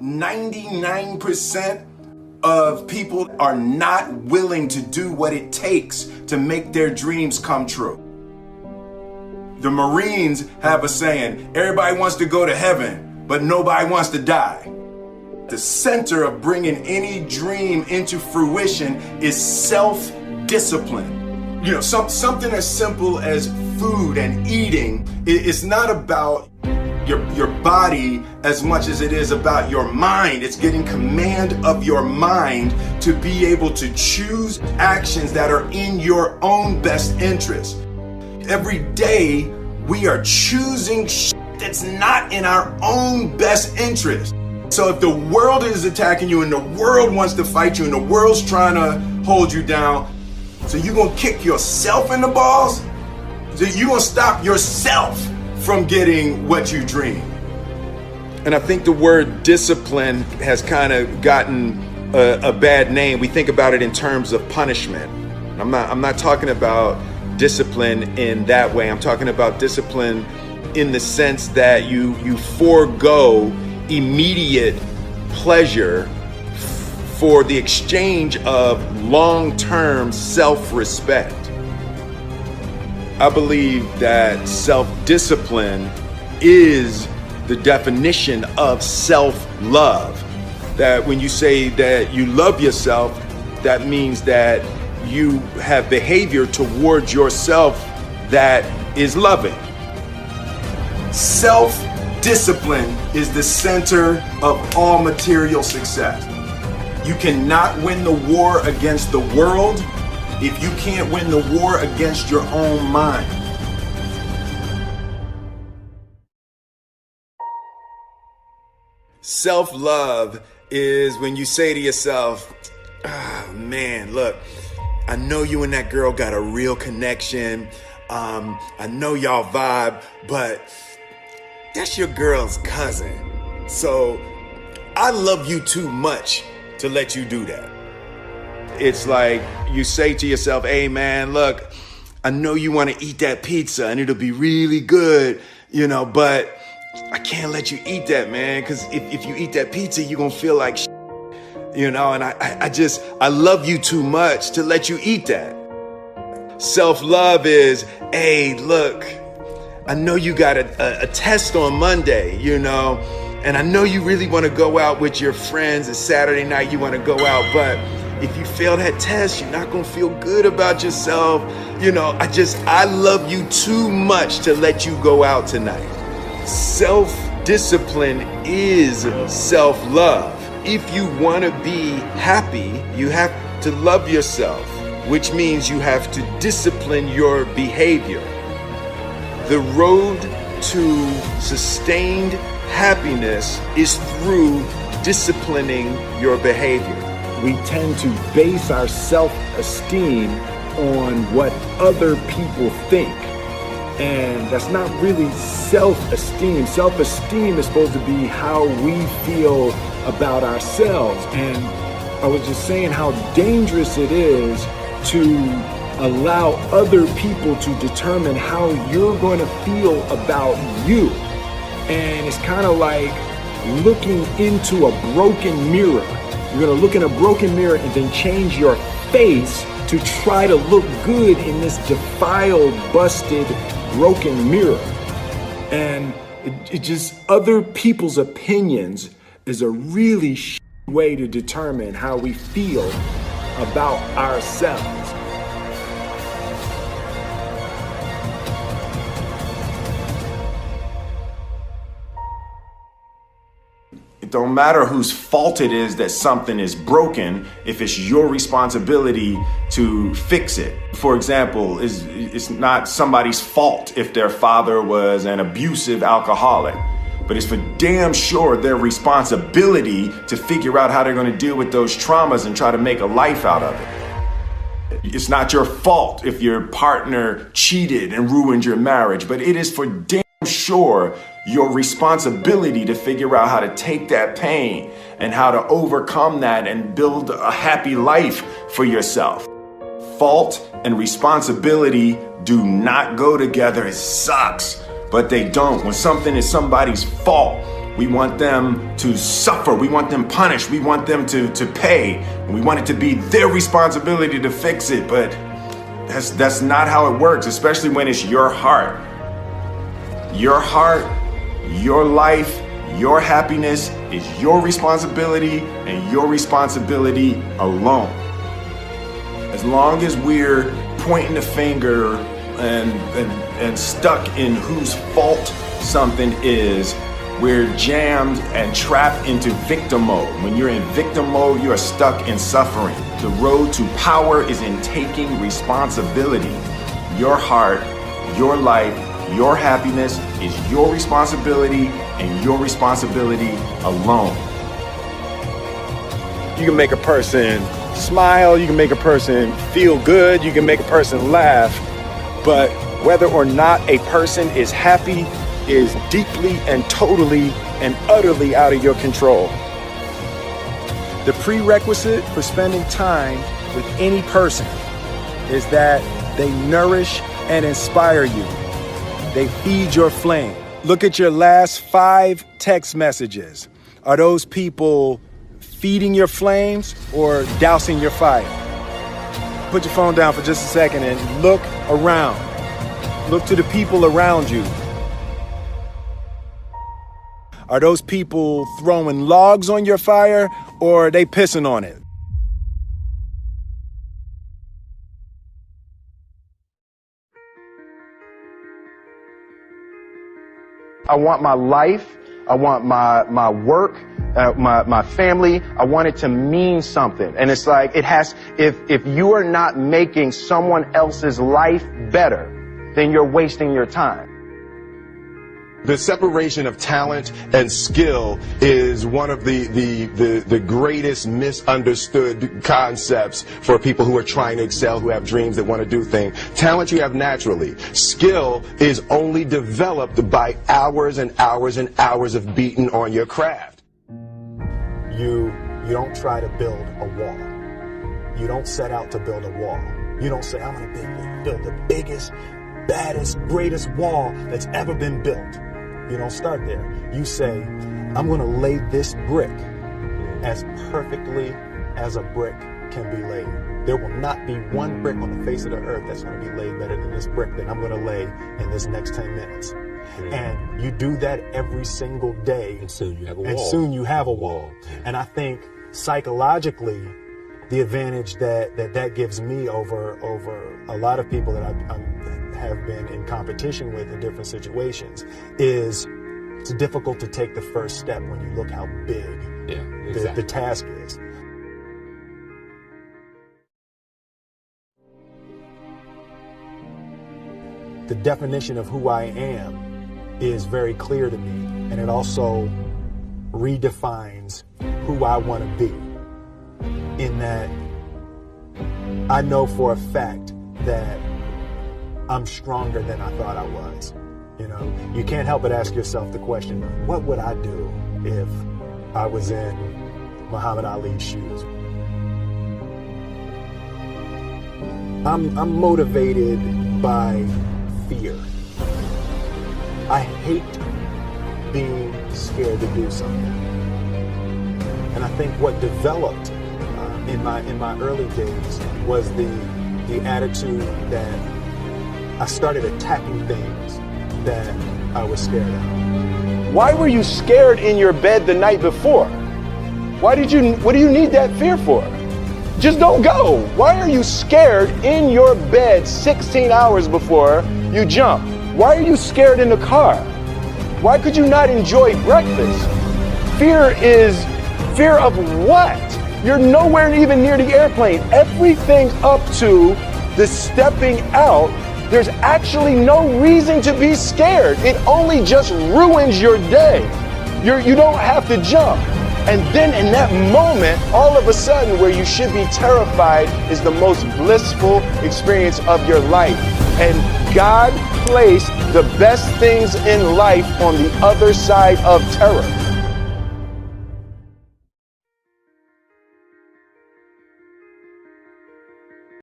99% of people are not willing to do what it takes to make their dreams come true. The Marines have a saying, everybody wants to go to heaven, but nobody wants to die. The center of bringing any dream into fruition is self-discipline. Something as simple as food and eating. It's not about your body as much as it is about your mind. It's getting command of your mind to be able to choose actions that are in your own best interest. Every day we are choosing that's not in our own best interest. So if the world is attacking you and the world wants to fight you and the world's trying to hold you down, so you're gonna kick yourself in the balls? So you're gonna stop yourself from getting what you dream. And I think the word discipline has kind of gotten a bad name. We think about it in terms of punishment. I'm not talking about discipline in that way. I'm talking about discipline in the sense that you forego immediate pleasure for the exchange of long-term self-respect. I believe that self-discipline is the definition of self-love. That when you say that you love yourself, that means that you have behavior towards yourself that is loving. Self-discipline is the center of all material success. You cannot win the war against the world if you can't win the war against your own mind. Self-love is when you say to yourself, oh man, look, I know you and that girl got a real connection. I know y'all vibe, but that's your girl's cousin. So I love you too much to let you do that. It's like you say to yourself, hey man, look, I know you want to eat that pizza and it'll be really good, but I can't let you eat that, man, because if you eat that pizza, you're going to feel like shit, and I love you too much to let you eat that. Self-love is, hey, look, I know you got a test on Monday, and I know you really want to go out with your friends. It's Saturday night, you want to go out, but if you fail that test, you're not going to feel good about yourself. I love you too much to let you go out tonight. Self-discipline is self-love. If you want to be happy, you have to love yourself, which means you have to discipline your behavior. The road to sustained happiness is through disciplining your behavior. We tend to base our self-esteem on what other people think. And that's not really self-esteem. Self-esteem is supposed to be how we feel about ourselves. And I was just saying how dangerous it is to allow other people to determine how you're going to feel about you. And it's kind of like looking into a broken mirror. You're going to look in a broken mirror and then change your face to try to look good in this defiled, busted, broken mirror. And it just, other people's opinions is a really way to determine how we feel about ourselves. It don't matter whose fault it is that something is broken if it's your responsibility to fix it. For example, it's not somebody's fault if their father was an abusive alcoholic, but it's for damn sure their responsibility to figure out how they're going to deal with those traumas and try to make a life out of it. It's not your fault if your partner cheated and ruined your marriage, but it is for damn sure your responsibility to figure out how to take that pain and how to overcome that and build a happy life for yourself. Fault and responsibility do not go together. It sucks, but they don't. When something is somebody's fault, We want them to suffer. We want them punished. We want them to pay. We want it to be their responsibility to fix it. But that's not how it works, especially when it's your heart. Your heart, your life, your happiness is your responsibility and your responsibility alone. As long as we're pointing the finger and stuck in whose fault something is, we're jammed and trapped into victim mode. When you're in victim mode, you are stuck in suffering. The road to power is in taking responsibility. Your heart, your life, your happiness is your responsibility and your responsibility alone. You can make a person smile, you can make a person feel good, you can make a person laugh, but whether or not a person is happy is deeply and totally and utterly out of your control. The prerequisite for spending time with any person is that they nourish and inspire you. They feed your flame. Look at your last 5 text messages. Are those people feeding your flames or dousing your fire? Put your phone down for just a second and look around. Look to the people around you. Are those people throwing logs on your fire or are they pissing on it? I want my life, I want my work, my family, I want it to mean something. And it's like, if you are not making someone else's life better, then you're wasting your time. The separation of talent and skill is one of the greatest misunderstood concepts for people who are trying to excel, who have dreams that want to do things. Talent you have naturally. Skill is only developed by hours and hours and hours of beating on your craft. You don't try to build a wall. You don't set out to build a wall. You don't say, I'm going to build the biggest, baddest, greatest wall that's ever been built. You don't start there. You say, I'm going to lay this brick as perfectly as a brick can be laid. There will not be one brick on the face of the earth that's going to be laid better than this brick that I'm going to lay in this next 10 minutes. And you do that every single day. And soon you have a wall. And soon you have a wall. And I think psychologically, the advantage that gives me over a lot of people that I have been in competition with in different situations is it's difficult to take the first step when you look how big the task is. The definition of who I am is very clear to me, and it also redefines who I want to be, in that I know for a fact that I'm stronger than I thought I was. You know, you can't help but ask yourself the question, what would I do if I was in Muhammad Ali's shoes? I'm motivated by fear. I hate being scared to do something. And I think what developed in my early days was the attitude that I started attacking things that I was scared of. Why were you scared in your bed the night before? What do you need that fear for? Just don't go. Why are you scared in your bed 16 hours before you jump? Why are you scared in the car? Why could you not enjoy breakfast? Fear is fear of what? You're nowhere even near the airplane. Everything up to the stepping out, there's actually no reason to be scared. It only just ruins your day. You don't have to jump. And then in that moment, all of a sudden, where you should be terrified is the most blissful experience of your life. And God placed the best things in life on the other side of terror.